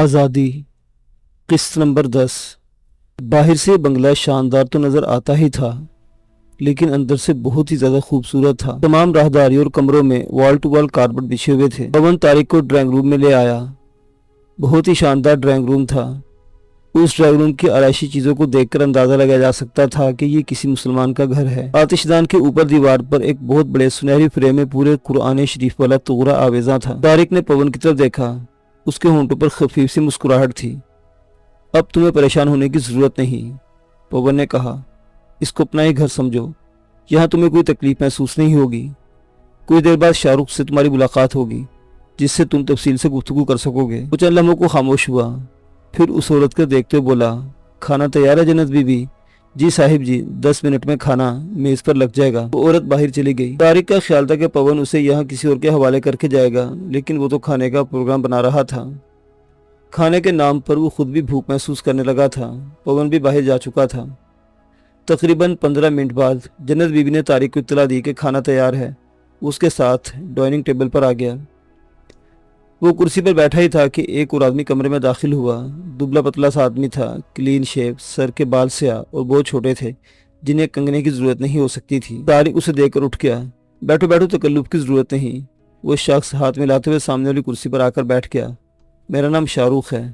आज़ादी किस्त नंबर 10। बाहर से बंगला शानदार तो नज़र आता ही था, लेकिन अंदर से बहुत ही ज़्यादा खूबसूरत था। तमाम राहदारी और कमरों में वॉल टू वॉल कारपेट बिछे हुए थे। पवन तारिक को ड्राइंग रूम में ले आया। बहुत ही शानदार ड्राइंग रूम था। उस ड्राइंग रूम की आरायशी चीज़ों को देखकर अंदाज़ा लगाया जा सकता था कि ये किसी मुसलमान का घर है। आतिशदान के ऊपर दीवार पर एक बहुत बड़े सुनहरी फ्रेम में पूरे कुरान शरीफ वाला तोरा आवेजा था। तारिक ने पवन की तरफ देखा। उसके होंठों पर खफीफ सी मुस्कुराहट थी। अब तुम्हें परेशान होने की ज़रूरत नहीं, पवन ने कहा। इसको अपना ही घर समझो। यहाँ तुम्हें कोई तकलीफ महसूस नहीं होगी। कुछ देर बाद शाहरुख से तुम्हारी मुलाकात होगी, जिससे तुम तफसील से गुफ्तगू कर सकोगे। कुछ लम्हों को खामोश हुआ, फिर उस औरत को देखते हुए बोला, खाना तैयार है जन्नत बीबी? जी साहिब जी, 10 मिनट में खाना मेज़ पर लग जाएगा। वो औरत बाहर चली गई। तारिक का ख्याल था कि पवन उसे यहाँ किसी और के हवाले करके जाएगा, लेकिन वो तो खाने का प्रोग्राम बना रहा था। खाने के नाम पर वो खुद भी भूख महसूस करने लगा था। पवन भी बाहर जा चुका था। तकरीबन 15 मिनट बाद जन्नत बीबी ने तारिक को इत्तला दी कि खाना तैयार है। उसके साथ डाइनिंग टेबल पर आ गया। वो कुर्सी पर बैठा ही था कि एक और आदमी कमरे में दाखिल हुआ। दुबला पतला सा आदमी था, क्लीन शेव, सर के बाल स्याह और बहुत छोटे थे, जिन्हें कंगने की जरूरत नहीं हो सकती थी। तारिक उसे देखकर उठ गया। बैठो बैठो, तकल्लुफ की जरूरत नहीं। वो शख्स हाथ मिलाते हुए सामने वाली कुर्सी पर आकर बैठ गया। मेरा नाम शाहरुख है।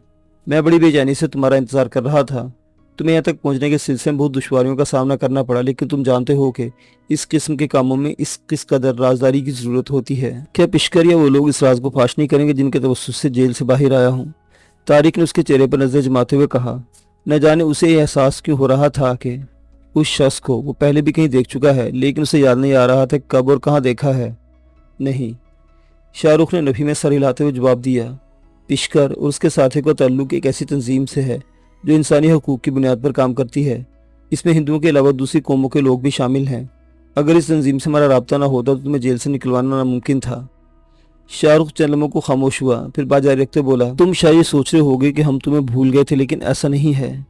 मैं बड़ी बेचैनी से तुम्हारा इंतजार कर रहा था। तुम्हें यहाँ तक पहुँचने के सिलसिले में बहुत दुश्वारियों का सामना करना पड़ा, लेकिन तुम जानते हो कि इस किस्म के कामों में किस कदर राजदारी की जरूरत होती है। क्या पिशकर या वो लोग इस राज को फाश नहीं करेंगे जिनके तवस्सुस से जेल से बाहर आया हूँ? तारिक ने उसके चेहरे पर नजर जमाते हुए कहा। न जाने उसे यह एहसास क्यों हो रहा था कि उस शख्स को वो पहले भी कहीं देख चुका है, लेकिन उसे याद नहीं आ रहा था कब और कहाँ देखा है। नहीं, शाहरुख ने नफी में सर हिलाते हुए जवाब दिया। पिशकर और उसके साथी का ताल्लुक एक ऐसी तंजीम से है जो इंसानी हकूक़ की बुनियाद पर काम करती है। इसमें हिंदुओं के अलावा दूसरी कौमों के लोग भी शामिल हैं। अगर इस तंजीम से हमारा राब्ता ना होता तो तुम्हें जेल से निकलवाना नामुमकिन था। शाहरुख चंद लम्हों को खामोश हुआ, फिर बात जारी रखते बोला, तुम शायद ये सोच रहे होगे कि हम तुम्हें भूल गए थे, लेकिन ऐसा नहीं है।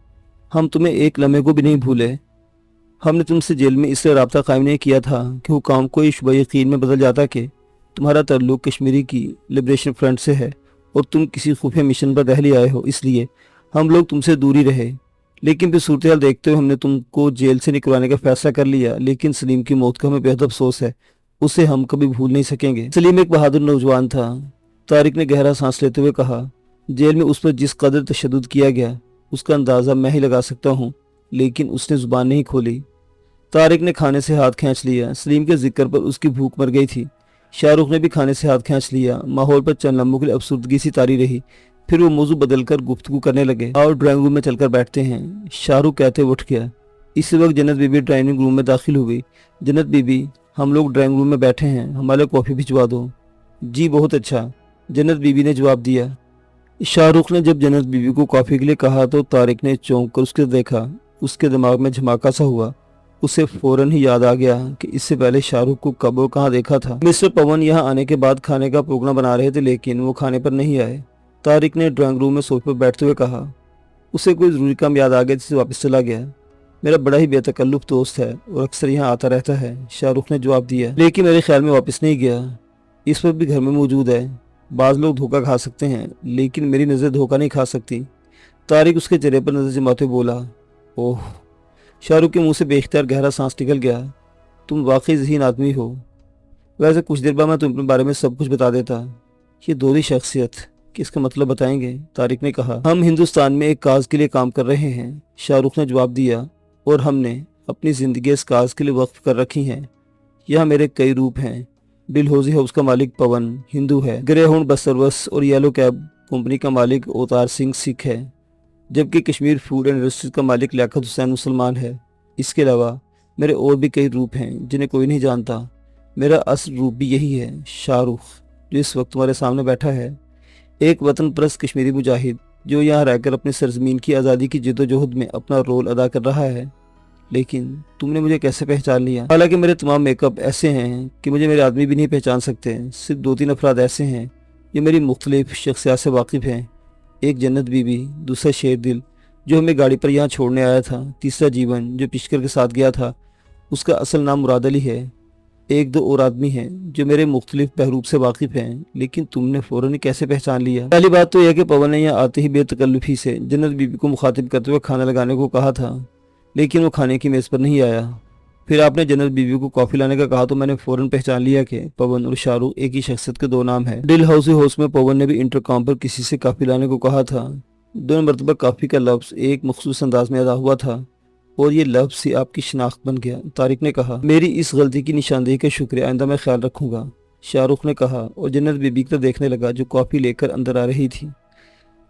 हम तुम्हें एक लम्हे को भी नहीं भूले। हमने तुमसे जेल में इसलिए राब्ता कायम नहीं किया था कि हुकाम को शुबा यकीन में बदल जाता कि तुम्हारा ताल्लुक कश्मीरी की लिबरेशन फ्रंट से है और तुम किसी खुफिया मिशन पर दहली आए हो, इसलिए हम लोग तुमसे दूरी रहे। लेकिन फिर सूरत हाल देखते हुए हमने तुमको जेल से निकलवाने का फैसला कर लिया। लेकिन सलीम की मौत का हमें बेहद अफसोस है, उसे हम कभी भूल नहीं सकेंगे। सलीम एक बहादुर नौजवान था, तारिक ने गहरा सांस लेते हुए कहा। जेल में उस पर जिस कदर तशद्दुद किया गया उसका अंदाज़ा मैं ही लगा सकता हूँ, लेकिन उसने जुबान नहीं खोली। तारिक ने खाने से हाथ खींच लिया। सलीम के जिक्र पर उसकी भूख मर गई थी। शाहरुख ने भी खाने से हाथ खींच लिया। माहौल पर चंद लम्हों के लिए अफसुर्दगी सी तारी रही। फिर वो मौजू बदलकर गुफ्तगू करने लगे। और ड्राइंग रूम में चलकर बैठते हैं, शाहरुख कहते उठ गया। इसी वक्त जन्नत बीबी ड्राइंग रूम में दाखिल हुई। जन्नत बीबी, हम लोग ड्राइंग रूम में बैठे हैं, हमारे कॉफ़ी भिजवा दो। जी बहुत अच्छा, जन्नत बीबी ने जवाब दिया। शाहरुख ने जब जन्नत बीबी को कॉफ़ी के लिए कहा तो तारिक ने चौंक कर उसके देखा। उसके दिमाग में झमाका सा हुआ। उसे फौरन ही याद आ गया कि इससे पहले शाहरुख को कब और कहाँ देखा था। मिस्टर पवन यहाँ आने के बाद खाने का प्रोग्राम बना रहे थे, लेकिन वो खाने पर नहीं आए। तारिक ने ड्राइंग रूम में सोफे पर बैठते हुए कहा। उसे कोई ज़रूरी काम याद आ गया जिससे वापस चला गया। मेरा बड़ा ही बेतकल्लुफ़ दोस्त है और अक्सर यहाँ आता रहता है, शाहरुख ने जवाब दिया। लेकिन मेरे ख्याल में वापस नहीं गया। इस वक्त भी घर में मौजूद है। बाज़ लोग धोखा खा सकते हैं, लेकिन मेरी नज़र धोखा नहीं खा सकती। तारिक उसके चेहरे पर नज़र जमाते बोला। ओह, शाहरुख के मुंह से बेख्तियार गहरा सांस निकल गया। तुम वाकई ज़हीन आदमी हो। वैसे कुछ देर बाद मैं तुम्हारे बारे में सब कुछ बता देता। ये दोहरी शख्सियत किसका मतलब बताएंगे? तारिक ने कहा। हम हिंदुस्तान में एक काज के लिए काम कर रहे हैं, शाहरुख ने जवाब दिया, और हमने अपनी ज़िंदगी इस काज के लिए वक्फ कर रखी है। यहाँ मेरे कई रूप हैं। डिलहौजी हाउस का मालिक पवन हिंदू है। ग्रे हाउंड बस सर्विस और येलो कैब कंपनी का मालिक अवतार सिंह सिख है, जबकि कश्मीर फूड एंड इंडस्ट्रीज का मालिक लियाकत हुसैन मुसलमान है। इसके अलावा मेरे और भी कई रूप हैं जिन्हें कोई नहीं जानता। मेरा असल रूप भी यही है, शाहरुख, जो इस वक्त तुम्हारे सामने बैठा है। एक वतन परस्त कश्मीरी मुजाहिद जो यहाँ रहकर अपनी सरजमीन की आज़ादी की जद्दोजहद में अपना रोल अदा कर रहा है। लेकिन तुमने मुझे कैसे पहचान लिया? हालांकि मेरे तमाम मेकअप ऐसे हैं कि मुझे मेरे आदमी भी नहीं पहचान सकते। सिर्फ 2-3 अफराद ऐसे हैं जो मेरी मुख्तलिफ शख्सियत से वाकिफ़ हैं। एक जन्नत बीबी, दूसरा शेर दिल जो हमें गाड़ी पर यहाँ छोड़ने आया था, तीसरा जीवन जो पिशकर के साथ गया था, उसका असल नाम मुराद अली है। ایک دو اور آدمی ہیں جو میرے مختلف بحروب سے واقف ہیں، لیکن تم نے فوراً ہی کیسے پہچان لیا؟ پہلی بات تو یہ کہ پون نے یہاں آتے ہی بے تکلفی سے جنت بی بی کو مخاطب کرتے ہوئے کھانا لگانے کو کہا تھا، لیکن وہ کھانے کی میز پر نہیں آیا۔ پھر آپ نے جنت بی بی کو کافی لانے کا کہا تو میں نے فوراً پہچان لیا کہ پون اور شاہ رخ ایک ہی شخصیت کے دو نام ہیں۔ ڈل ہاؤس میں پون نے بھی انٹرکام پر کسی سے کافی لانے کو کہا تھا۔ دونوں مرتبہ کافی کا لفظ ایک مخصوص انداز میں ادا ہوا تھا اور یہ لفظ ہی آپ کی شناخت بن گیا۔ طارق نے کہا، میری اس غلطی کی نشاندہی کا شکریہ، آئندہ میں خیال رکھوں گا، شاہ رخ نے کہا اور جنت بی بی کی طرف دیکھنے لگا جو کافی لے کر اندر آ رہی تھی۔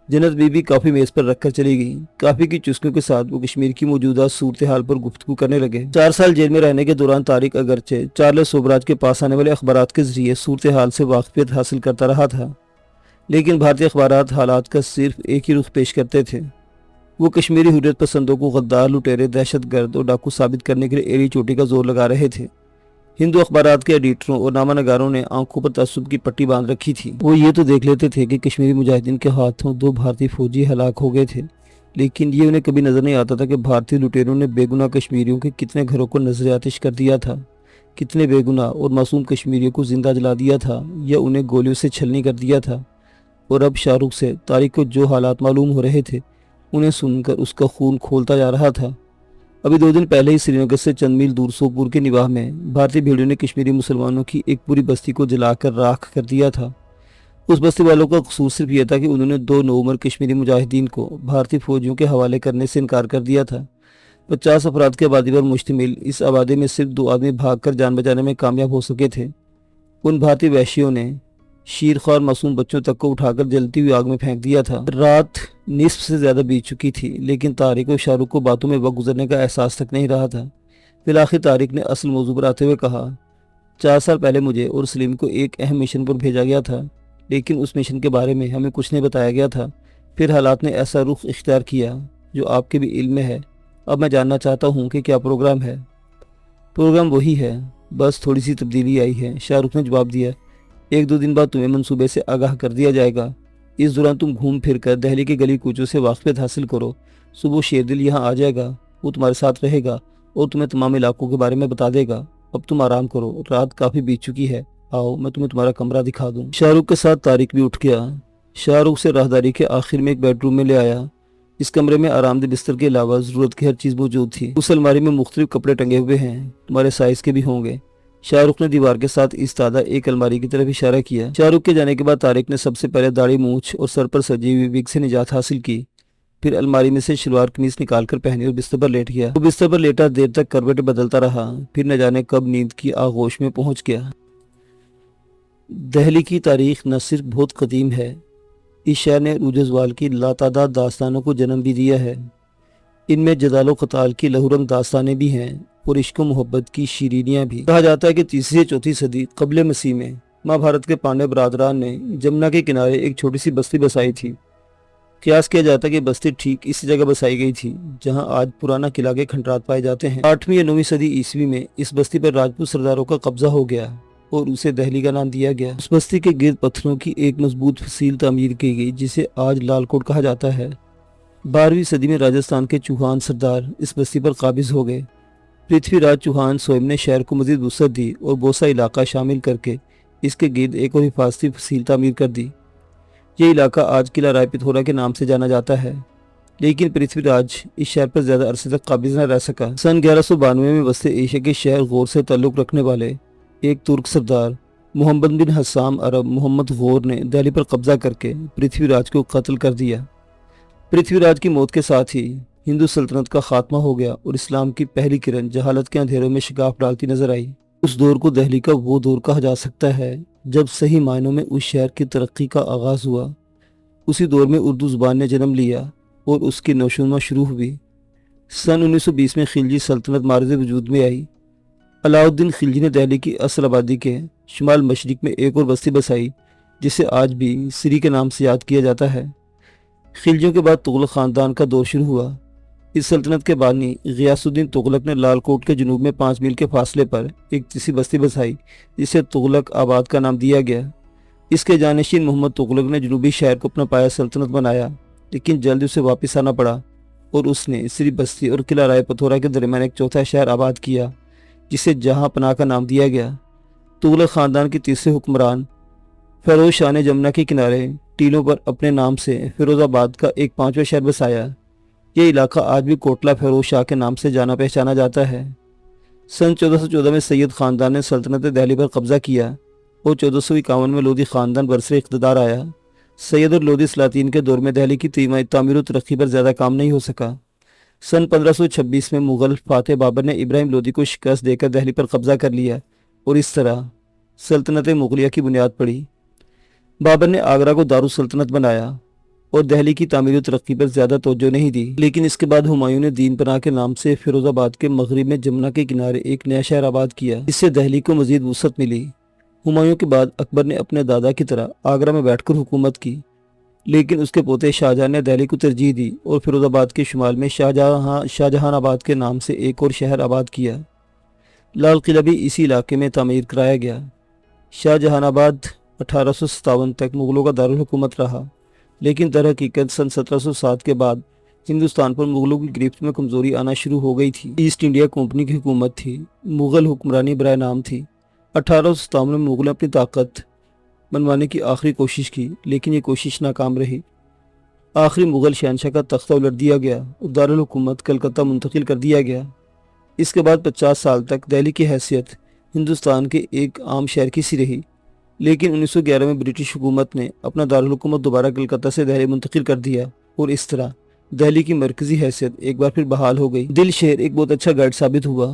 جنت بی بی کافی میز پر رکھ کر چلی گئی۔ کافی کی چسکیوں کے ساتھ وہ کشمیر کی موجودہ صورتحال پر گفتگو کرنے لگے۔ 4 سال جیل میں رہنے کے دوران طارق اگرچہ چارلس سوبراج کے پاس آنے والے اخبارات کے ذریعے صورتحال سے واقفیت حاصل کرتا رہا تھا، لیکن بھارتی اخبارات حالات کا صرف ایک ہی رخ پیش کرتے تھے۔ وہ کشمیری حریت پسندوں کو غدار، لٹیرے، دہشت گرد اور ڈاکو ثابت کرنے کے لیے ایڑی چوٹی کا زور لگا رہے تھے۔ ہندو اخبارات کے ایڈیٹروں اور نامہ نگاروں نے آنکھوں پر تعصب کی پٹی باندھ رکھی تھی۔ وہ یہ تو دیکھ لیتے تھے کہ کشمیری مجاہدین کے ہاتھوں 2 بھارتی فوجی ہلاک ہو گئے تھے، لیکن یہ انہیں کبھی نظر نہیں آتا تھا کہ بھارتی لٹیروں نے بے گناہ کشمیریوں کے کتنے گھروں کو نذر آتش کر دیا تھا، کتنے بے گناہ اور معصوم کشمیریوں کو زندہ جلا دیا تھا یا انہیں گولیوں سے چھلنی کر دیا تھا۔ اور اب شاہ رخ سے طارق کو جو حالات معلوم ہو رہے تھے انہیں سن کر اس کا خون کھولتا جا رہا تھا۔ ابھی 2 دن پہلے ہی سری نگر سے چند میل دور سوپور کے نواح میں بھارتی بھیڑوں نے کشمیری مسلمانوں کی ایک پوری بستی کو جلا کر راکھ کر دیا تھا۔ اس بستی والوں کا قصور صرف یہ تھا کہ انہوں نے 2 نوعمر کشمیری مجاہدین کو بھارتی فوجیوں کے حوالے کرنے سے انکار کر دیا تھا۔ 50 افراد کی آبادی پر مشتمل اس آبادی میں صرف 2 آدمی بھاگ کر جان بچانے میں کامیاب ہو سکے تھے۔ ان بھارتی وحشیوں نے شیرخوار معصوم بچوں تک کو اٹھا کر جلتی ہوئی آگ میں پھینک دیا تھا۔ رات نصف سے زیادہ بیت چکی تھی، لیکن طارق اور شاہ رخ کو باتوں میں وقت گزرنے کا احساس تک نہیں رہا تھا۔ بالآخر طارق نے اصل موضوع پر آتے ہوئے کہا، 4 سال پہلے مجھے اور سلیم کو ایک اہم مشن پر بھیجا گیا تھا، لیکن اس مشن کے بارے میں ہمیں کچھ نہیں بتایا گیا تھا۔ پھر حالات نے ایسا رخ اختیار کیا جو آپ کے بھی علم میں ہے۔ اب میں جاننا چاہتا ہوں کہ کیا پروگرام ہے؟ پروگرام وہی ہے، بس تھوڑی سی تبدیلی آئی ہے، شاہ رخ نے جواب دیا۔ 1-2 دن بعد تمہیں منصوبے سے آگاہ کر دیا جائے گا۔ اس دوران تم گھوم پھر کر دہلی کے گلی کوچوں سے واقفیت حاصل کرو۔ صبح شیردل یہاں آ جائے گا، وہ تمہارے ساتھ رہے گا اور تمہیں تمام علاقوں کے بارے میں بتا دے گا۔ اب تم آرام کرو، رات کافی بیت چکی ہے، آؤ میں تمہیں تمہارا کمرہ دکھا دوں۔ شاہ رخ کے ساتھ طارق بھی اٹھ گیا۔ شاہ رخ سے راہداری کے آخر میں ایک بیڈ روم میں لے آیا۔ اس کمرے میں آرام دہ بستر کے علاوہ ضرورت کی ہر چیز موجود تھی۔ اس الماری میں مختلف کپڑے ٹنگے ہوئے ہیں، تمہارے سائز کے بھی ہوں گے۔ شاہ رخ نے دیوار کے ساتھ ایستادہ ایک الماری کی طرف اشارہ کیا۔ شاہ رخ کے جانے کے بعد طارق نے سب سے پہلے داڑھی مونچھ اور سر پر سجی ہوئی وگ سے نجات حاصل کی۔ پھر الماری میں سے شلوار قمیص نکال کر پہنی اور بستر پر لیٹ گیا۔ وہ بستر پر لیٹا دیر تک کروٹ بدلتا رہا، پھر نہ جانے کب نیند کی آغوش میں پہنچ گیا۔ دہلی کی تاریخ نہ صرف بہت قدیم ہے، اس شہر نے عروج زوال کی لاتعداد داستانوں کو جنم بھی دیا ہے۔ ان میں جدال و قتال کی لہورنگ داستانیں بھی ہیں اور عشق و محبت کی شیرینیاں بھی۔ کہا جاتا ہے کہ 3 سے 4 صدی قبل مسیح میں ماں بھارت کے پانڈے برادران نے جمنا کے کنارے ایک چھوٹی سی بستی بسائی تھی۔ قیاس کیا جاتا ہے کہ بستی ٹھیک اسی جگہ بسائی گئی تھی جہاں آج پرانا قلعہ کے کھنڈرات پائے جاتے ہیں۔ 8ویں یا 9ویں صدی عیسوی میں اس بستی پر راجپوت سرداروں کا قبضہ ہو گیا اور اسے دہلی کا نام دیا گیا۔ اس بستی کے گرد پتھروں کی ایک مضبوط فصیل تعمیر کی گئی جسے آج لال کوٹ کہا جاتا ہے۔ 12ویں صدی میں راجستھان کے چوہان سردار اس بستی پر قابض ہو گئے۔ پرتھوی راج چوہان سوئم نے شہر کو مزید وسعت دی اور بوسا علاقہ شامل کر کے اس کے گرد ایک اور حفاظتی فصیل تعمیر کر دی۔ یہ علاقہ آج قلعہ رائے پتھورا کے نام سے جانا جاتا ہے، لیکن پرتھوی راج اس شہر پر زیادہ عرصے تک قابض نہ رہ سکا۔ سن 1192 میں وسط ایشیا کے شہر غور سے تعلق رکھنے والے ایک ترک سردار محمد بن حسام عرب محمد غور نے دہلی پر قبضہ کر کے پرتھوی راج کو قتل کر دیا۔ پرتھوی راج کی موت کے ساتھ ہی ہندو سلطنت کا خاتمہ ہو گیا اور اسلام کی پہلی کرن جہالت کے اندھیروں میں شگاف ڈالتی نظر آئی۔ اس دور کو دہلی کا وہ دور کہا جا سکتا ہے جب صحیح معنوں میں اس شہر کی ترقی کا آغاز ہوا۔ اسی دور میں اردو زبان نے جنم لیا اور اس کی نشوونما شروع ہوئی۔ سن 1920 میں خلجی سلطنت مارز وجود میں آئی۔ علاء الدین خلجی نے دہلی کی اصل آبادی کے شمال مشرق میں ایک اور بستی بسائی جسے آج بھی سری کے نام سے یاد کیا جاتا ہے۔ خلجیوں کے بعد تغلق خاندان کا دور شروع ہوا۔ اس سلطنت کے بانی غیاث الدین تغلق نے لال کوٹ کے جنوب میں 5 میل کے فاصلے پر ایک تیسری بستی بسائی جسے تغلق آباد کا نام دیا گیا۔ اس کے جانشین محمد تغلق نے جنوبی شہر کو اپنا پایا سلطنت بنایا، لیکن جلد اسے واپس آنا پڑا اور اس نے سری بستی اور قلعہ رائے پتھورا کے درمیان ایک چوتھا شہر آباد کیا جسے جہاں پناہ کا نام دیا گیا۔ तुगलक खानदान के तीसरे हुक्मरान फिरोज शाह ने जमुना के किनारे टीलों पर अपने नाम से फिरोजाबाद का एक 5वां शहर बसाया। ये इलाका आज भी कोटला फिरोज शाह के नाम से जाना पहचाना जाता है। सन 1414 में सैयद खानदान ने सल्तनत दिल्ली पर कब्जा किया और 1451 में लोधी खानदान बरसरे इक़्तिदार आया। सैयद और लोधी सलातीन के दौर में दिल्ली की तामीर और तरक्की पर ज़्यादा काम नहीं हो सका। सन 1526 में मुग़ल फातह बाबर ने इब्राहिम लोधी को शिकस्त देकर दिल्ली पर कब्जा कर लिया और इस तरह सल्तनत मुग़लिया की बुनियाद पड़ी। बाबर ने आगरा को दारुल सल्तनत बनाया और दिल्ली की तामीर और तरक्की पर ज़्यादा तवज्जो नहीं दी। लेकिन इसके बाद हुमायूं ने दीन पनाह के नाम से फिरोजाबाद के मगरिब में जमुना के किनारे एक नया शहर आबाद किया। इससे दिल्ली को मज़ीद वुसअत मिली। हुमायूं के बाद अकबर ने अपने दादा की तरह आगरा में बैठकर हुकूमत की, लेकिन उसके पोते शाहजहां ने दिल्ली को तरजीह दी और फिरोजाबाद के शुमाल में शाहजहानाबाद के नाम से एक और शहर आबाद किया। लाल किला भी इसी इलाके में तामीर कराया गया। शाहजहानाबाद 1857 तक मुग़लों का दारुल हुकूमत रहा, लेकिन दर हकीकत सन 1707 के बाद हिंदुस्तान पर मुग़लों की गिरफ्त में कमज़ोरी आना शुरू हो गई थी। ईस्ट इंडिया कंपनी की हुकूमत थी, मुग़ल हुक्मरानी बराए नाम थी। 1857 में मुग़लों ने अपनी ताकत मनवाने की आखिरी कोशिश की, लेकिन ये कोशिश नाकाम रही। आखिरी मुग़ल शहनशाह का तख्ता उलट दिया गया और दारुल हुकूमत कलकत्ता मुंतकिल कर दिया गया। इसके बाद 50 साल तक दिल्ली की हैसियत हिंदुस्तान के एक आम शहर की सी रही, लेकिन 1911 में ब्रिटिश हुकूमत ने अपना दारुल हुकूमत दोबारा कलकत्ता से दिल्ली मुंतकिल कर दिया और इस तरह दिल्ली की मरकजी हैसियत एक बार फिर बहाल हो गई। दिल शहर एक बहुत अच्छा गाइड साबित हुआ।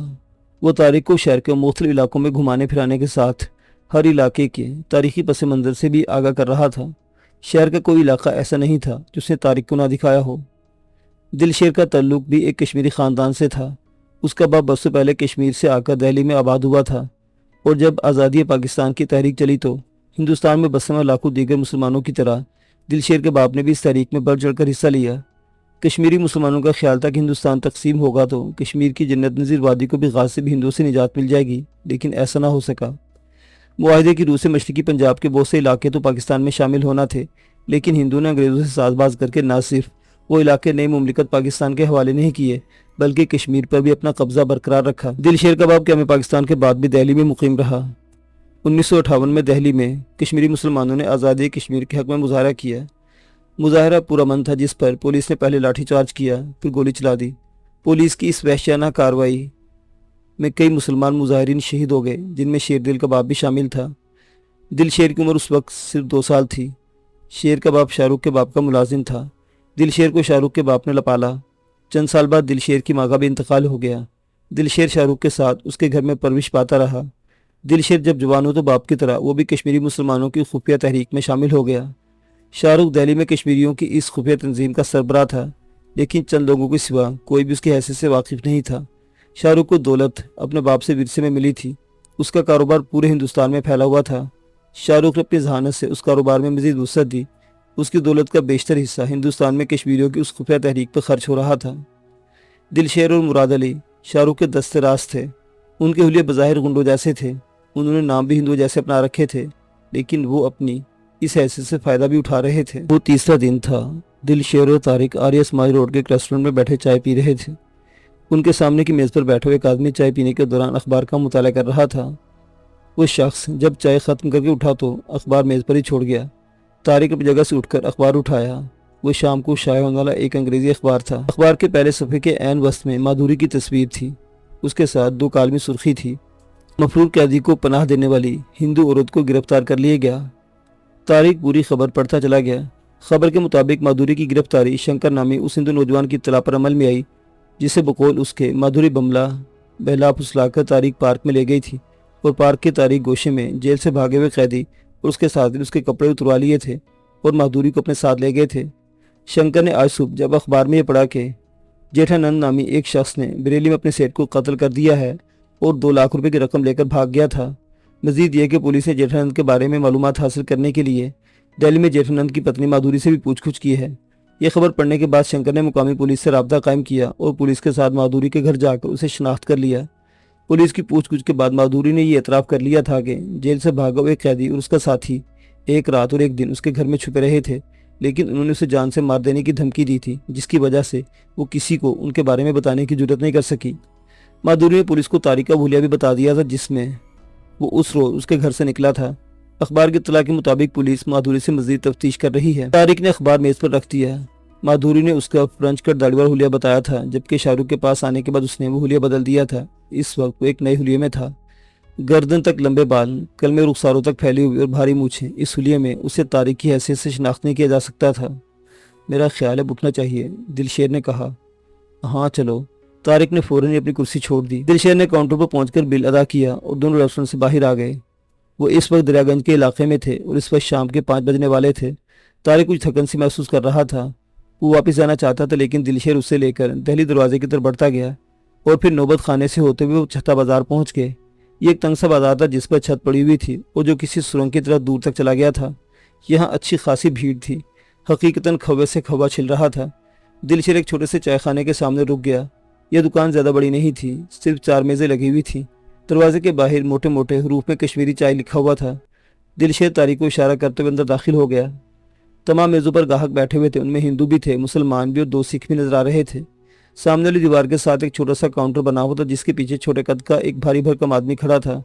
वो तारीख को शहर के मुख्तलिफ इलाकों में घुमाने फिराने के साथ हर इलाके के तारीखी पस मंज़र से भी आगाह कर रहा था। शहर का कोई इलाका ऐसा नहीं था जिसने तारीख को ना दिखाया हो। दिल शहर का ताल्लुक भी एक कश्मीरी ख़ानदान से था। उसका बाप बरसों पहले कश्मीर से आकर दिल्ली में आबाद हुआ था और जब आज़ादी पाकिस्तान की तहरीक चली तो हिंदुस्तान में बसने वाले लाखों दीगर मुसलमानों की तरह दिल शहर के बाप ने भी इस तहरीक में बढ़ चढ़कर हिस्सा लिया। कश्मीरी मुसलमानों का ख्याल था कि हिंदुस्तान तकसीम होगा तो कश्मीर की जन्नत नज़ीर वादी को भी गासिब हिंदुओं से निजात मिल जाएगी, लेकिन ऐसा ना हो सका। मुआहदे की रूह से मशरकी पंजाब के बहुत से इलाके तो पाकिस्तान में शामिल होना थे, लेकिन हिंदुओं ने अंग्रेज़ों से साजबाज करके न सिर्फ वो इलाके नई मुमलिकत पाकिस्तान के हवाले नहीं किए, बल्कि कश्मीर पर भी अपना कब्जा बरकरार रखा। दिल शहर का बाप क़याम पाकिस्तान के बाद भी दिल्ली में मुकीम रहा। 1958 में दिल्ली में कश्मीरी मुसलमानों ने आज़ादी कश्मीर के हक़ में मुजाहरा किया। मुजाहरा पुरअमन था, जिस पर पुलिस ने पहले लाठीचार्ज किया, फिर गोली चला दी। पुलिस की इस वहशियाना कार्रवाई में कई मुसलमान मुजाहिरीन शहीद हो गए, जिनमें शेर का बाप भी शामिल था। दिल शेर की उम्र उस वक्त सिर्फ 2 साल थी। शेर का बाप शाहरुख के बाप का मुलाजिम था। दिल शेर को शाहरुख के बाप ने लपाला। चंद साल बाद दिल शेर की माँ का भी इंतकाल हो गया। दिल शेर शाहरुख के साथ उसके घर में परवरिश पाता रहा। दिल शेर जब जवान हो तो बाप की तरह वो भी कश्मीरी मुसलमानों की खुफिया तहरीक में शामिल हो गया। शाहरुख दिल्ली में कश्मीरियों की इस खुफिया तंजीम का सरबराह था, लेकिन चंद लोगों के सिवा कोई भी उसकी हैसियत से वाकिफ नहीं था। शाहरुख को दौलत अपने बाप से विरसे में मिली थी। उसका कारोबार पूरे हिंदुस्तान में फैला हुआ था। शाहरुख ने अपनी जहानत से उस कारोबार में मज़ीद वसअत दी। उसकी दौलत का बेशतर हिस्सा हिंदुस्तान में कश्मीरियों की उस खुफिया तहरीक पर खर्च हो रहा था। दिल शेर और मुराद अली शाहरुख के दस्ते राज थे। उनके हुलिये बज़ाहिर गुंडों जैसे थे। उन्होंने नाम भी हिंदुओं जैसे अपना रखे थे, लेकिन वो अपनी इस हैसियत से फ़ायदा भी उठा रहे थे। वो तीसरा दिन था। दिल शेर और तारिक आर्य स्माइल रोड के एक रेस्टोरेंट में बैठे चाय पी रहे थे। उनके सामने की मेज़ पर बैठे हुए एक आदमी चाय पीने के दौरान अखबार का मुताला कर रहा था। वो शख्स जब चाय ख़त्म करके उठा तो अखबार मेज़ पर ही छोड़ गया। तारिक अपनी जगह से उठकर अखबार उठाया। वो शाम को शाये होने वाला एक अंग्रेज़ी अखबार था। अखबार के पहले सफ़े के ऐन वस्त में माधुरी की तस्वीर थी। उसके साथ 2 कालमी सुर्खी थी। मफरूर कैदी को पनाह देने वाली हिंदू औरत को गिरफ्तार कर लिया गया। तारिक पूरी खबर पढ़ता चला गया। खबर के मुताबिक माधुरी की गिरफ्तारी शंकर नामी उस हिंदू नौजवान की इत्तला पर अमल में आई, जिसे बकौल उसके माधुरी बमला बहला फुसलाकर तारिक पार्क में ले गई थी और पार्क के तारिक गोशे में जेल से भागे हुए कैदी और उसके साथ उसके कपड़े उतरवा लिए थे और माधुरी को अपने साथ ले गए थे। शंकर ने आज सुबह जब अखबार में यह पढ़ा कि जेठानंद नामी एक शख्स ने बरेली में अपने सेठ को कत्ल कर दिया है और 2 लाख रुपए की रकम लेकर भाग गया था। मजीद ये कि पुलिस ने जेठानंद के बारे में मालूमात हासिल करने के लिए दिल्ली में जेठानंद की पत्नी माधुरी से भी पूछगछ की है। यह खबर पढ़ने के बाद शंकर ने मुकामी पुलिस से राब्ता कायम किया और पुलिस के साथ माधुरी के घर जाकर उसे शनाख्त कर लिया। पुलिस की पूछगछ के बाद माधुरी ने यह एतराफ़ कर लिया था कि जेल से भागा हुए कैदी और उसका साथी एक रात और एक दिन उसके घर में छुपे रहे थे, लेकिन उन्होंने उसे जान से मार देने की धमकी दी थी, जिसकी वजह से वो किसी को उनके बारे में बताने की जुर्रत नहीं कर सकी। माधुरी ने पुलिस को तारिक का हुलिया भी बता दिया था, जिसमें وہ اس روز اس کے گھر سے نکلا تھا۔ اخبار کی اطلاع کے مطابق پولیس مادھوری سے مزید تفتیش کر رہی ہے۔ طارق نے اخبار میز پر رکھ دیا۔ مادھوری نے اس کا فرنچ کٹ داڑھی والا حلیہ بتایا تھا، جبکہ شاہ رخ کے پاس آنے کے بعد اس نے وہ حلیہ بدل دیا تھا۔ اس وقت وہ ایک نئے حلیے میں تھا، گردن تک لمبے بال، کلمے رخساروں تک پھیلی ہوئی اور بھاری مونچھیں۔ اس حلیے میں اسے طارق کی حیثیت سے شناخت نہیں کیا جا سکتا تھا۔ میرا خیال ہے اٹھنا چاہیے، دلشیر نے کہا۔ ہاں چلو۔ طارق نے فوراً اپنی کرسی چھوڑ دی۔ دلشیر نے کاؤنٹر پر پہنچ کر بل ادا کیا اور دونوں ریسٹورنٹ سے باہر آ گئے۔ وہ اس وقت دریا گنج کے علاقے میں تھے اور اس وقت شام کے 5 بجنے والے تھے۔ طارق کچھ تھکن سی محسوس کر رہا تھا۔ وہ واپس جانا چاہتا تھا، لیکن دلشیر اسے لے کر دہلی دروازے کی طرف بڑھتا گیا اور پھر نوبت خانے سے ہوتے ہوئے وہ چھتا بازار پہنچ گئے۔ یہ ایک تنگ سا بازار تھا جس پر چھت پڑی ہوئی تھی اور جو کسی سرنگ کی طرح دور تک چلا گیا تھا۔ یہاں اچھی خاصی بھیڑ تھی، حقیقتاً کھوے سے کھوا چھل رہا تھا۔ دلشیر ایک چھوٹے سے چائے خانے کے سامنے رک گیا۔ یہ دکان زیادہ بڑی نہیں تھی، صرف 4 میزیں لگی ہوئی تھیں۔ دروازے کے باہر موٹے موٹے حروف میں کشمیری چائے لکھا ہوا تھا۔ دلشیر طارق کو اشارہ کرتے ہوئے اندر داخل ہو گیا۔ تمام میزوں پر گاہک بیٹھے ہوئے تھے، ان میں ہندو بھی تھے، مسلمان بھی اور 2 سکھ بھی نظر آ رہے تھے۔ سامنے والی دیوار کے ساتھ ایک چھوٹا سا کاؤنٹر بنا ہوا تھا جس کے پیچھے چھوٹے قد کا ایک بھاری بھرکم آدمی کھڑا تھا۔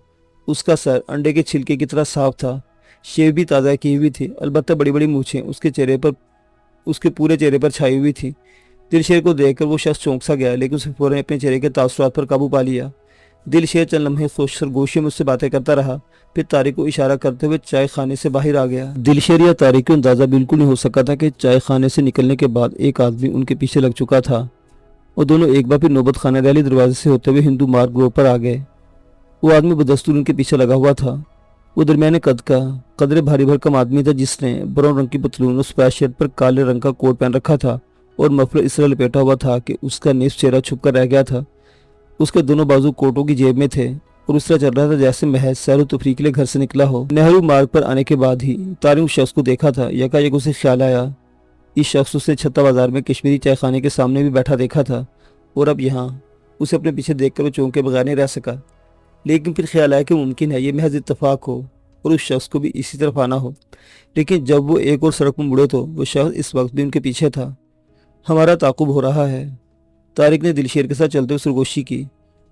اس کا سر انڈے کے چھلکے کی طرح صاف تھا، شیو بھی تازہ کی ہوئی تھی، البتہ بڑی بڑی مونچھیں اس کے پورے چہرے پر چھائی ہوئی تھی۔ دلشیر کو دیکھ کر وہ شخص چونک سا گیا، لیکن اسے فوراً اپنے چہرے کے تاثرات پر قابو پا لیا۔ دلشیر چند لمحے خوش سرگوشی میں اس سے باتیں کرتا رہا، پھر طارق کو اشارہ کرتے ہوئے چائے خانے سے باہر آ گیا۔ دلشیر یا طارق کو اندازہ بالکل نہیں ہو سکا تھا کہ چائے خانے سے نکلنے کے بعد ایک آدمی ان کے پیچھے لگ چکا تھا اور دونوں ایک بار پھر نوبت خانہ دہلی دروازے سے ہوتے ہوئے ہندو مارگ روڈ پر آ گئے۔ وہ آدمی بدستور ان کے پیچھے لگا ہوا تھا۔ وہ درمیانے قد کا قدرے بھاری بھرکم آدمی تھا جس نے براؤن رنگ کی پتلون اور سپیس شرٹ پر کالے رنگ کا کوٹ پہن رکھا تھا اور مفلر اس طرح لپیٹا ہوا تھا کہ اس کا نصف چہرہ چھپ کر رہ گیا تھا۔ اس کے دونوں بازو کوٹوں کی جیب میں تھے اور اس طرح چل رہا تھا جیسے محض سیر و تفریح کے لیے گھر سے نکلا ہو۔ نہرو مارگ پر آنے کے بعد ہی طارق اس شخص کو دیکھا تھا۔ یکایک اسے خیال آیا، اس شخص اسے چھتا بازار میں کشمیری چائے خانے کے سامنے بھی بیٹھا دیکھا تھا اور اب یہاں اسے اپنے پیچھے دیکھ کر وہ چونک کے بغیر نہیں رہ سکا۔ لیکن پھر خیال آیا کہ ممکن ہے یہ محض اتفاق ہو اور اس شخص کو بھی اسی طرف آنا ہو۔ لیکن جب وہ ایک اور سڑک پر مڑے تو وہ شخص اس وقت بھی ان کے پیچھے تھا۔ ہمارا تعاقب ہو رہا ہے، طارق نے دلشیر کے ساتھ چلتے ہوئے سرگوشی کی۔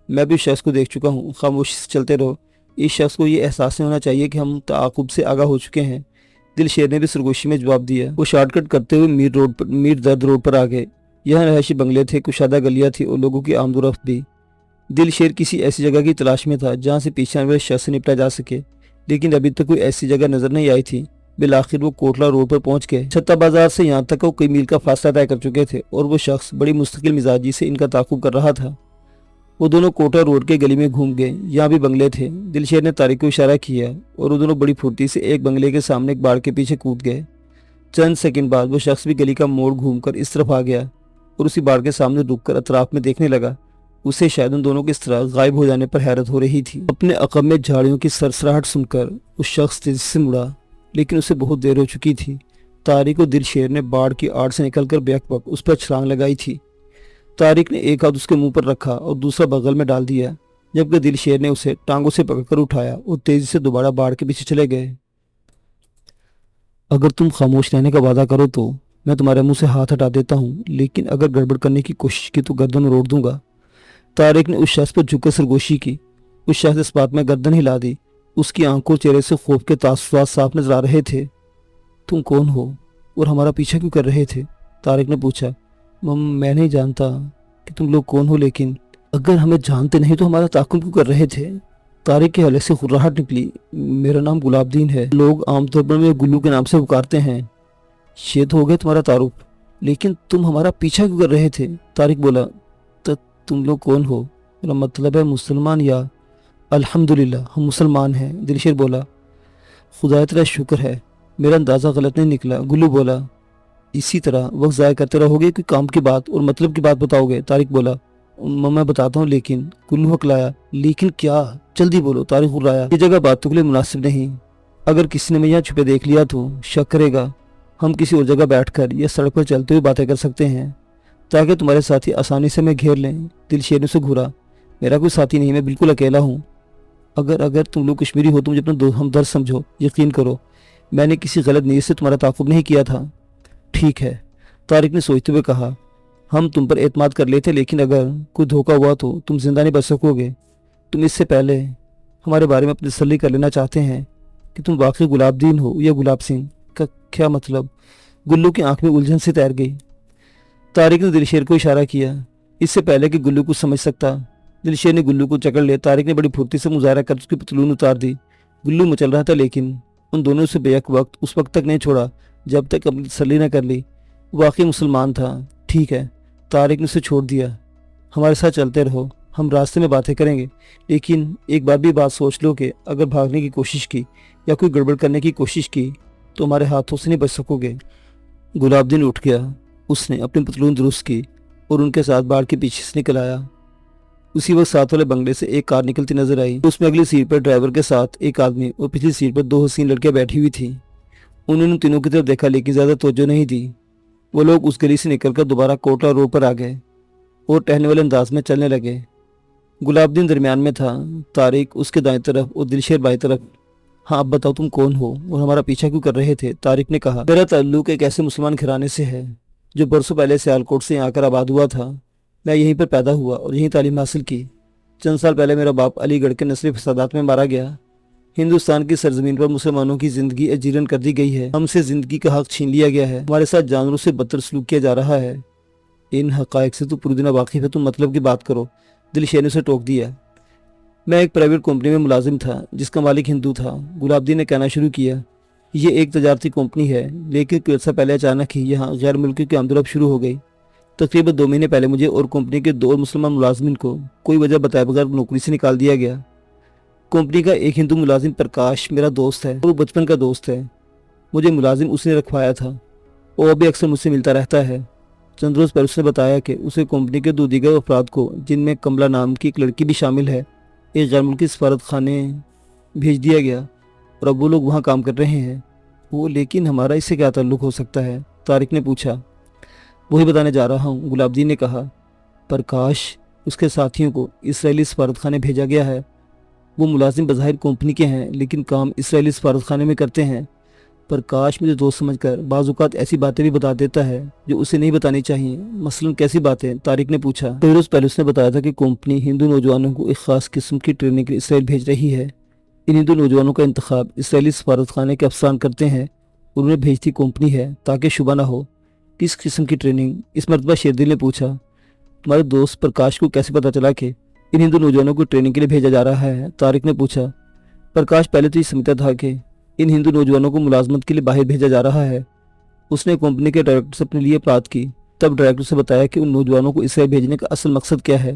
میں بھی اس شخص کو دیکھ چکا ہوں، خاموشی سے چلتے رہو۔ اس شخص کو یہ احساس نہیں ہونا چاہیے کہ ہم تعاقب سے آگاہ ہو چکے ہیں، دلشیر نے بھی سرگوشی میں جواب دیا۔ وہ شارٹ کٹ کرتے ہوئے میر درد روڈ پر آ گئے۔ یہاں رہائشی بنگلے تھے، کشادہ گلیاں تھی اور لوگوں کی آمد و رفت بھی۔ دلشیر کسی ایسی جگہ کی تلاش میں تھا جہاں سے پیچھے آنے والے شخص سے نپٹا جا سکے، لیکن ابھی تک کوئی ایسی جگہ نظر نہیں آئی تھی۔ بالآخر وہ کوٹلا روڈ پر پہنچ گئے۔ چھتا بازار سے یہاں تک وہ کئی میل کا فاصلہ طے کر چکے تھے اور وہ شخص بڑی مستقل مزاجی سے ان کا تعاقب کر رہا تھا۔ وہ دونوں کوٹلا روڈ کے گلی میں گھوم گئے، یہاں بھی بنگلے تھے۔ دلشیر نے طارق کو اشارہ کیا اور وہ دونوں بڑی پھرتی سے ایک بنگلے کے سامنے ایک باڑ کے پیچھے کود گئے۔ چند سیکنڈ بعد وہ شخص بھی گلی کا موڑ گھوم کر اس طرف آ گیا اور اسی باڑ کے سامنے رک کر اطراف میں دیکھنے لگا۔ اسے شاید ان دونوں کے اس طرح غائب ہو جانے پر حیرت ہو رہی تھی۔ اپنے عقب میں جھاڑیوں کی سرسراہٹ سن کر اس شخص تیزی سے مڑا، لیکن اسے بہت دیر ہو چکی تھی۔ طارق اور دلشیر نے باڑ کی آڑ سے نکل کر بیک وقت اس پر چھلانگ لگائی تھی۔ طارق نے ایک ہاتھ اس کے منہ پر رکھا اور دوسرا بغل میں ڈال دیا، جبکہ دلشیر نے اسے ٹانگوں سے پکڑ کر اٹھایا اور تیزی سے دوبارہ باڑ کے پیچھے چلے گئے۔ اگر تم خاموش رہنے کا وعدہ کرو تو میں تمہارے منہ سے ہاتھ ہٹا دیتا ہوں، لیکن اگر گڑبڑ کرنے کی کوشش کی تو گردن روڑ دوں گا۔ طارق نے اس شخص پر جھک کر سرگوشی کی۔ اس شخص اس بات میں گردن ہلا دی۔ اس کی آنکھوں اور چہرے سے خوف کے تاثرات صاف نظر آ رہے تھے۔ تم کون ہو اور ہمارا پیچھا کیوں کر رہے تھے؟ طارق نے پوچھا۔ میں نہیں جانتا کہ تم لوگ کون ہو، لیکن اگر ہمیں جانتے نہیں تو ہمارا تعاقب کیوں کر رہے تھے؟ طارق کے حلق سے خراہٹ نکلی۔ میرا نام گلاب دین ہے، لوگ عام طور پر مجھے گلو کے نام سے پکارتے ہیں۔ یہ تو ہو گیا تمہارا تعارف، لیکن تم ہمارا پیچھا کیوں کر رہے تھے؟ طارق بولا۔ تم لوگ کون ہو؟ میرا مطلب ہے مسلمان یا؟ الحمدللہ ہم مسلمان ہیں، دلشیر بولا۔ خدا تیرا شکر ہے، میرا اندازہ غلط نہیں نکلا، گلو بولا۔ اسی طرح وقت ضائع کرتے رہو گے؟ کوئی کام کی بات اور مطلب کی بات بتاؤ گے؟ طارق بولا۔ میں بتاتا ہوں، لیکن گلو ہکلایا۔ لیکن کیا؟ جلدی بولو، طارق غرایا۔ یہ جگہ باتوں کے لیے مناسب نہیں، اگر کسی نے میں یہاں چھپے دیکھ لیا تو شک کرے گا۔ ہم کسی اور جگہ بیٹھ کر یا سڑک پر چلتے ہوئے باتیں کر سکتے ہیں تاکہ تمہارے ساتھی آسانی سے میں گھیر لیں۔ دلشیر نے اسے گھورا۔ میرا کوئی ساتھی نہیں، میں بالکل اکیلا ہوں۔ اگر تم لوگ کشمیری ہو تو مجھے اپنا ہمدرد سمجھو، یقین کرو میں نے کسی غلط نیت سے تمہارا تعاقب نہیں کیا تھا۔ ٹھیک ہے، طارق نے سوچتے ہوئے کہا، ہم تم پر اعتماد کر لیتے، لیکن اگر کوئی دھوکہ ہوا تو تم زندہ نہیں بچ سکو گے۔ تم اس سے پہلے हमारे बारे में अपनी तसल्ली कर लेना चाहते हैं कि तुम वाकई गुलाबदीन हो या गुलाब सिंह का क्या मतलब। गुल्लू की आंख में उलझन से तैर गई। तारिक ने दिलशेर को इशारा किया, इससे पहले कि गुल्लू कुछ समझ सकता। दिलशेर ने गुल्लू को जकड़ लिया। तारिक ने बड़ी फुर्ती से मुजाहरा कर उसकी पतलून उतार दी। गुल्लू मचल रहा था, लेकिन उन दोनों से बेहक वक्त उस वक्त तक नहीं छोड़ा जब तक अपनी तसल्ली न कर ली। वाकई मुसलमान था। ठीक है, तारिक ने उसे छोड़ दिया। हमारे साथ चलते रहो, हम रास्ते में बातें करेंगे, लेकिन एक बार भी बात सोच लो कि अगर भागने की कोशिश की या कोई गड़बड़ करने की कोशिश की तो हमारे हाथों से नहीं बच सकोगे। गुलाबदीन उठ गया। उसने अपनी पतलून दुरुस्त की और उनके साथ बाढ़ के पीछे से निकल आया। उसी वक्त साथ वाले बंगले से एक कार निकलती नजर आई। उसमें अगली सीट पर ड्राइवर के साथ एक आदमी और पिछली सीट पर दो हसीन लड़कियां बैठी हुई थी। उन्होंने तीनों की तरफ देखा, लेकिन ज्यादा तवज्जो नहीं दी। वो लोग उस गली से निकलकर दोबारा कोटला रोड पर आ गए और टहलने वाले अंदाज में चलने लगे। गुलाबदीन दरमियान में था, तारिक उसके दाएं तरफ और दिलशेर बाएं तरफ। हाँ, अब बताओ तुम कौन हो और हमारा पीछा क्यों कर रहे थे? तारिक ने कहा, मेरा ताल्लुक एक ऐसे मुसलमान घराने से है जो बरसों पहले सियालकोट से यहाँ आकर आबाद हुआ था। मैं यहीं पर पैदा हुआ और यहीं तालीम हासिल की। चंद साल पहले मेरा बाप अलीगढ़ के नस्ली फसादात में मारा गया। हिंदुस्तान की सरजमीन पर मुसलमानों की जिंदगी अजीरन कर दी गई है। हमसे जिंदगी का हक छीन लिया गया है। हमारे साथ जानवरों से बदतर सलूक किया जा रहा है। इन हकायक से तू पूरी दुनिया वाकिफ है, तुम मतलब की बात करो। दिलशेर ने उसे टोक दिया। मैं एक प्राइवेट कंपनी में मुलाजिम था जिसका मालिक हिंदू था। गुलाबदीन ने कहना शुरू किया, ये एक तजारती कंपनी है, लेकिन कुछ अर्सा पहले अचानक ही यहाँ गैर मुल्कियों की आमदरफ्त शुरू हो गई। तकरीबन 2 महीने पहले मुझे और कंपनी के 2 और मुसलमान मुलाजिमिन को कोई वजह बताए बगैर नौकरी से निकाल दिया गया। कंपनी का एक हिंदू मुलाजिम प्रकाश मेरा दोस्त है और वो बचपन का दोस्त है। मुझे मुलाजिम उसने रखवाया था और अभी अक्सर मुझसे मिलता रहता है। चंद रोज़ पहले उसने बताया कि उसे कंपनी के 2 दीगर अफराद को, जिनमें कमला नाम की एक लड़की भी शामिल है, एक गैर मुल्की सफारत खाने भेज दिया गया और अब वो लोग वहाँ काम कर रहे हैं। वो, लेकिन हमारा इससे क्या ताल्लुक हो सकता है? तारिक ने पूछा। वही बताने जा रहा हूँ, गुलाबदीन ने कहा। प्रकाश उसके साथियों को इसराइली सफारत खाने भेजा गया है। वो मुलाजिम बज़ाहिर कंपनी के हैं, लेकिन काम इसराइली सफारत खाने में करते हैं। प्रकाश मुझे दोस्त समझकर बाज़ औक़ात ऐसी बातें भी बता देता है जो उसे नहीं बतानी चाहिए। मसलन कैसी बातें? तारिक ने पूछा। कई रोज़ पहले उसने बताया था कि कंपनी हिंदू नौजवानों को एक ख़ास किस्म की ट्रेनिंग के लिए इसराइल भेज रही है। इन हिंदू नौजवानों का इंतखाब इसराइली सफारत खाने के अफसरान करते हैं। उन्हें भेजती कंपनी है ताकि शुबा ना हो। किस किस्म की ट्रेनिंग? इस मरतबा शेरदिल ने पूछा। तुम्हारे दोस्त प्रकाश को कैसे पता चला कि इन हिंदू नौजवानों को ट्रेनिंग के लिए भेजा जा रहा है? तारिक ने पूछा। प्रकाश पहले तो ये समझता था कि इन हिंदू नौजवानों को मुलाजमत के लिए बाहर भेजा जा रहा है। उसने कंपनी के डायरेक्टर से अपने लिए बात की। तब डायरेक्टर से बताया कि उन नौजवानों को इसराइल भेजने का असल मकसद क्या है।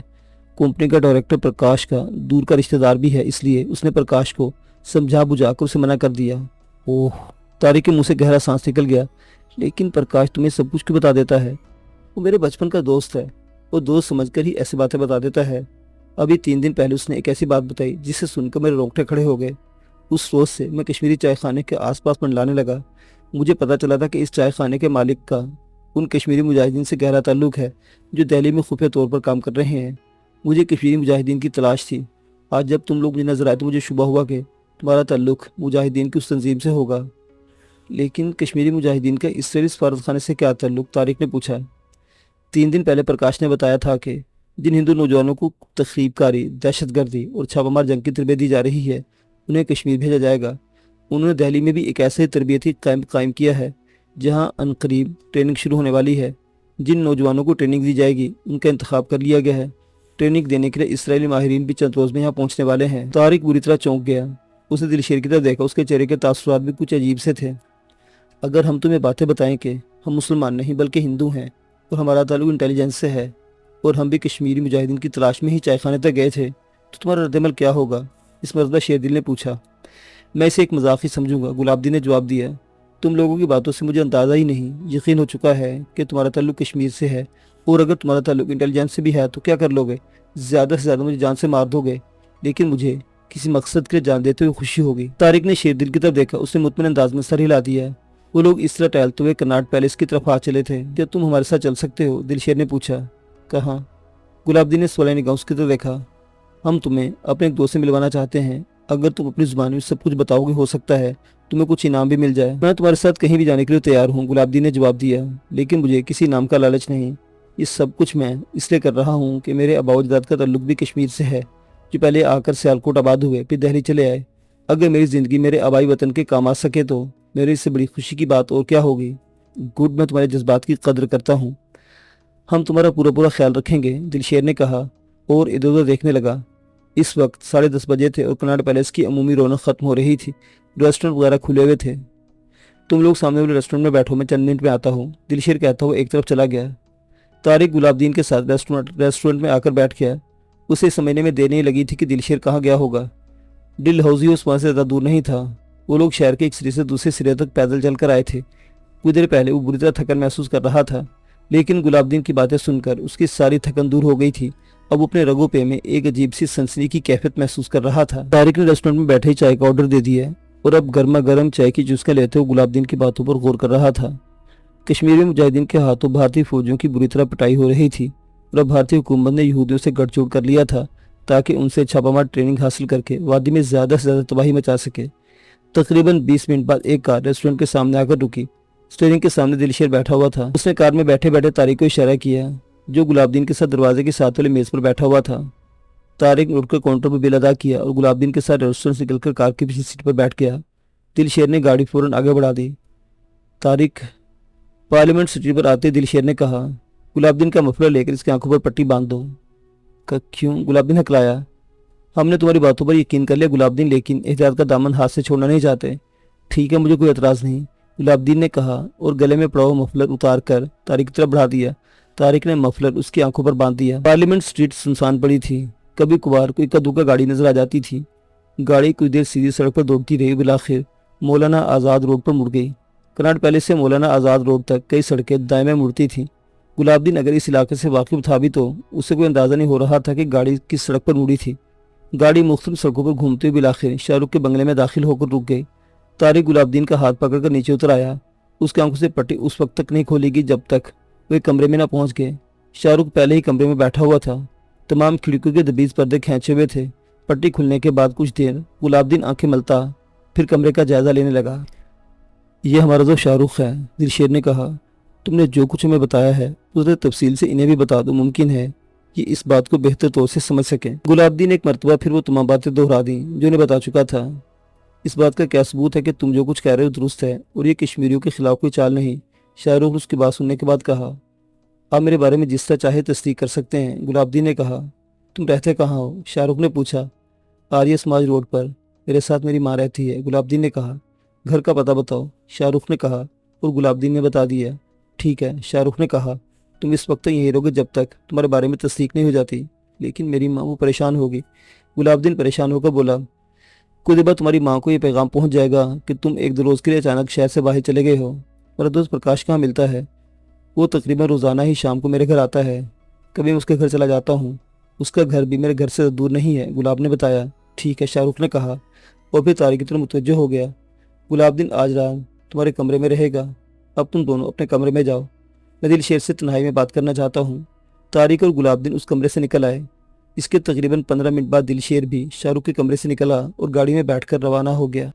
कंपनी का डायरेक्टर प्रकाश का दूर का रिश्तेदार भी है, इसलिए उसने प्रकाश को समझा बुझाकर उसे मना कर दिया। ओह, तारिक के मुंह से गहरा सांस निकल गया। लेकिन प्रकाश तुम्हें सब कुछ क्यों बता देता है? वो मेरे बचपन का दोस्त है। वो दोस्त समझकर ही ऐसी बातें बता देता है। अभी 3 दिन पहले उसने एक ऐसी बात बताई जिसे सुनकर मेरे रोंगटे खड़े हो गए। उस रोज से मैं कश्मीरी चाय खाने के आसपास मंडलाने लगा। मुझे पता चला था कि इस चाय खाने के मालिक का उन कश्मीरी मुजाहिदीन से गहरा ताल्लुक है जो दिल्ली में खुफिया तौर पर काम कर रहे हैं। मुझे कश्मीरी मुजाहिदीन की तलाश थी। आज जब तुम लोग मुझे नजर आए तो मुझे शुबा हुआ कि तुम्हारा ताल्लुक मुजाहिदीन की उस तंजीम से होगा। लेकिन कश्मीरी मुजाहिदीन का इसराइली सफारत खाने से क्या ताल्लुक? तारिक ने पूछा। 3 दिन पहले प्रकाश ने बताया था कि जिन हिंदू नौजवानों को तखरीबकारी, दहशतगर्दी और छापामार जंग की तरबियत दी जा रही है, उन्हें कश्मीर भेजा जाएगा। उन्होंने दिल्ली में भी एक ऐसे तरबियती कैंप कायम किया है जहां अनकरीब ट्रेनिंग शुरू होने वाली है। जिन नौजवानों को ट्रेनिंग दी जाएगी उनका इंतखाब कर लिया गया है। ट्रेनिंग देने के लिए इसराइली माहिरीन भी चंद रोज़ में यहाँ पहुँचने वाले हैं। तारिक बुरी तरह चौंक गया। उसने दिलशेर की तरफ देखा। उसके चेहरे के तासुरात भी कुछ अजीब से थे। अगर हम तुम्हें बातें बताएं कि हम मुसलमान नहीं बल्कि हिंदू हैं और हमारा ताल्लुक इंटेलिजेंस से है और हम भी कश्मीरी मुजाहिदीन की तलाश में ही चायखाने तक गए थे, तो तुम्हारा रद्दमल क्या होगा? इस मरतबा शेरदिल ने पूछा। मैं इसे एक मजाक ही समझूंगा, गुलाबदीन ने जवाब दिया। तुम लोगों की बातों से मुझे अंदाज़ा ही नहीं, यकीन हो चुका है कि तुम्हारा ताल्लुक कश्मीर से है, और अगर तुम्हारा ताल्लुक इंटेलिजेंस से भी है तो क्या कर लोगे? ज़्यादा से ज़्यादा मुझे जान से मार दोगे, लेकिन मुझे किसी मकसद के लिए जान देते हुए खुशी होगी। तारिक ने शेरदिल की तरफ देखा। उसने मुतमईन अंदाज में सर हिला दिया। वो लोग इस तरह टहलते हुए कनाट पैलेस की तरफ आ चले थे। क्या तुम हमारे साथ चल सकते हो? दिलशेर ने पूछा। कहाँ? गुलाबदीन ने सवाल निगाहों उसकी तरफ देखा। हम तुम्हें अपने एक दोस्त से मिलवाना चाहते हैं। अगर तुम अपनी जुबान में सब कुछ बताओगे, हो सकता है तुम्हें कुछ इनाम भी मिल जाए। मैं तुम्हारे साथ कहीं भी जाने के लिए तैयार हूँ, गुलाबदीन ने जवाब दिया, लेकिन मुझे किसी इनाम का लालच नहीं। ये सब कुछ मैं इसलिए कर रहा हूँ कि मेरे आबा-ओ-अजदाद का ताल्लुक भी कश्मीर से है جو پہلے آ کر سیالکوٹ آباد ہوئے پھر دہلی چلے آئے۔ اگر میری زندگی میرے آبائی وطن کے کام آ سکے تو میرے اس سے بڑی خوشی کی بات اور کیا ہوگی۔ گڈ، میں تمہارے جذبات کی قدر کرتا ہوں، ہم تمہارا پورا خیال رکھیں گے، دلشیر نے کہا اور ادھر ادھر دیکھنے لگا۔ اس وقت 10:30 بجے تھے اور کناٹ پیلیس کی عمومی رونق ختم ہو رہی تھی۔ ریسٹورنٹ وغیرہ کھلے ہوئے تھے۔ تم لوگ سامنے والے ریسٹورنٹ میں بیٹھو، میں چند منٹ میں آتا ہوں، دلشیر کہتا ہوا ایک طرف چلا گیا۔ طارق گلاب دین کے ساتھ ریسٹورنٹ میں آ کر بیٹھ گیا۔ اسے سمجھنے میں دیر نہیں لگی تھی کہ دلشیر کہاں گیا ہوگا۔ ڈل ہاؤس وہاں سے زیادہ دور نہیں تھا۔ وہ لوگ شہر کے ایک سرے سے دوسرے سرے تک پیدل چل کر آئے تھے۔ کچھ دیر پہلے وہ بری طرح تھکن محسوس کر رہا تھا، لیکن گلاب دین کی باتیں سن کر اس کی ساری تھکن دور ہو گئی تھی۔ اب اپنے رگوں پہ میں ایک عجیب سی سنسنی کی کیفیت محسوس کر رہا تھا۔ طارق نے ریسٹورنٹ میں بیٹھے ہی چائے کا آرڈر دے دیا اور اب گرما گرم چائے کی چسکیاں لیتے ہوئے گلاب دین کی باتوں پر غور کر رہا تھا۔ کشمیری مجاہدین کے ہاتھوں بھارتی فوجیوں کی بری طرح پٹائی ہو رہی تھی اور اب بھارتی حکومت نے یہودیوں سے گٹھ جوڑ کر لیا تھا تاکہ ان سے چھاپہ مار ٹریننگ حاصل کر کے وادی میں زیادہ سے زیادہ تباہی مچا سکے۔ تقریباً 20 منٹ بعد ایک کار ریسٹورنٹ کے سامنے آ کر رکی۔ اسٹیئرنگ کے سامنے دلشیر بیٹھا ہوا تھا۔ اس نے کار میں بیٹھے بیٹھے طارق کو اشارہ کیا جو گلاب دین کے ساتھ دروازے کے ساتھ والے میز پر بیٹھا ہوا تھا۔ طارق نے اٹھ کر کاؤنٹر پر بل ادا کیا اور گلاب دین کے ساتھ ریسٹورنٹ سے نکل کر کار کی پچھلی سیٹ پر بیٹھ گیا۔ دلشیر نے گاڑی فوراً آگے بڑھا دی۔ طارق پارلیمنٹ سٹریٹ پر آتے دلشیر نے کہا، گلاب دین کا مفلر لے کر اس کی آنکھوں پر پٹی باندھ دو۔ کیوں؟ گلاب دین ہکلایا۔ ہم نے تمہاری باتوں پر یقین کر لیا گلاب دین، لیکن احتیاط کا دامن ہاتھ سے چھوڑنا نہیں چاہتے۔ ٹھیک ہے، مجھے کوئی اعتراض نہیں، گلاب دین نے کہا اور گلے میں پڑا ہوا مفلر اتار کر طارق کی طرف بڑھا دیا۔ طارق نے مفلر اس کی آنکھوں پر باندھ دیا۔ پارلیمنٹ سٹریٹ سنسان پڑی تھی۔ کبھی کبھار کوئی اکا دکا گاڑی نظر آ جاتی تھی۔ گاڑی کچھ دیر سیدھی سڑک پر دوڑتی رہی، بالآخر مولانا آزاد روڈ پر مڑ گئی۔ کناٹ پیلیس سے مولانا آزاد روڈ تک کئی سڑکیں دائیں میں مڑتی تھیں۔ گلاب دین اگر اس علاقے سے واقف تھا بھی تو اسے کوئی اندازہ نہیں ہو رہا تھا کہ گاڑی کس سڑک پر مڑی تھی۔ گاڑی مختلف سڑکوں پر گھومتے ہوئے بالآخر شاہ رخ کے بنگلے میں داخل ہو کر رک گئی۔ طارق گلاب دین کا ہاتھ پکڑ کر نیچے اتر آیا۔ اس کی آنکھوں سے پٹی اس وقت تک نہیں کھولے گی جب تک وہ کمرے میں نہ پہنچ گئے۔ شاہ رخ پہلے ہی کمرے میں بیٹھا ہوا تھا۔ تمام کھڑکیوں کے دبیز پردے کھینچے ہوئے تھے۔ پٹی کھلنے کے بعد کچھ دیر گلاب دین آنکھیں ملتا پھر کمرے کا جائزہ لینے لگا۔ یہ ہمارا دوست شاہ رخ ہے، دلشیر نے کہا۔ تم نے جو کچھ ہمیں بتایا ہے اسے تفصیل سے انہیں بھی بتا دو، ممکن ہے یہ اس بات کو بہتر طور سے سمجھ سکیں۔ گلاب دین ایک مرتبہ پھر وہ تمام باتیں دہرا دیں جو انہیں بتا چکا تھا۔ اس بات کا کیا ثبوت ہے کہ تم جو کچھ کہہ رہے ہو درست ہے اور یہ کشمیریوں کے خلاف کوئی چال نہیں؟ شاہ رخ نے اس کی بات سننے کے بعد کہا۔ آپ میرے بارے میں جس طرح چاہے تصدیق کر سکتے ہیں، گلاب دین نے کہا۔ تم رہتے کہاں ہو؟ شاہ رخ نے پوچھا۔ آریہ سماج روڈ پر، میرے ساتھ میری ماں رہتی ہے، گلاب دین نے کہا۔ گھر کا پتہ بتاؤ، شاہ رخ نے کہا اور گلاب دین نے بتا دیا۔ ٹھیک ہے، شاہ رخ نے کہا، تم اس وقت تک یہیں رہو گے جب تک تمہارے بارے میں تصدیق نہیں ہو جاتی، لیکن میری ماں وہ پریشان ہوگی۔ گلاب دین پریشان ہو کر بولا، کچھ دیر بعد تمہاری ماں کو یہ پیغام پہنچ جائے گا کہ تم ایک دو روز کے لیے اچانک شہر سے باہر چلے گئے ہو۔ میرا دوست پرکاش کہاں ملتا ہے؟ وہ تقریباً روزانہ ہی شام کو میرے گھر آتا ہے، کبھی میں اس کے گھر چلا جاتا ہوں، اس کا گھر بھی میرے گھر سے دور نہیں ہے، گلاب نے بتایا۔ ٹھیک ہے، شاہ رخ نے کہا اور پھر طارق کی طرف متوجہ ہو گیا۔ گلاب دین آج رات تمہارے کمرے میں رہے گا، اب تم دونوں اپنے کمرے میں جاؤ، میں دلشیر سے تنہائی میں بات کرنا چاہتا ہوں۔ طارق اور گلاب دین اس کمرے سے نکل آئے۔ اس کے تقریباً 15 منٹ بعد دلشیر بھی شاہ رخ کے کمرے سے نکلا اور گاڑی میں بیٹھ کر روانہ ہو گیا۔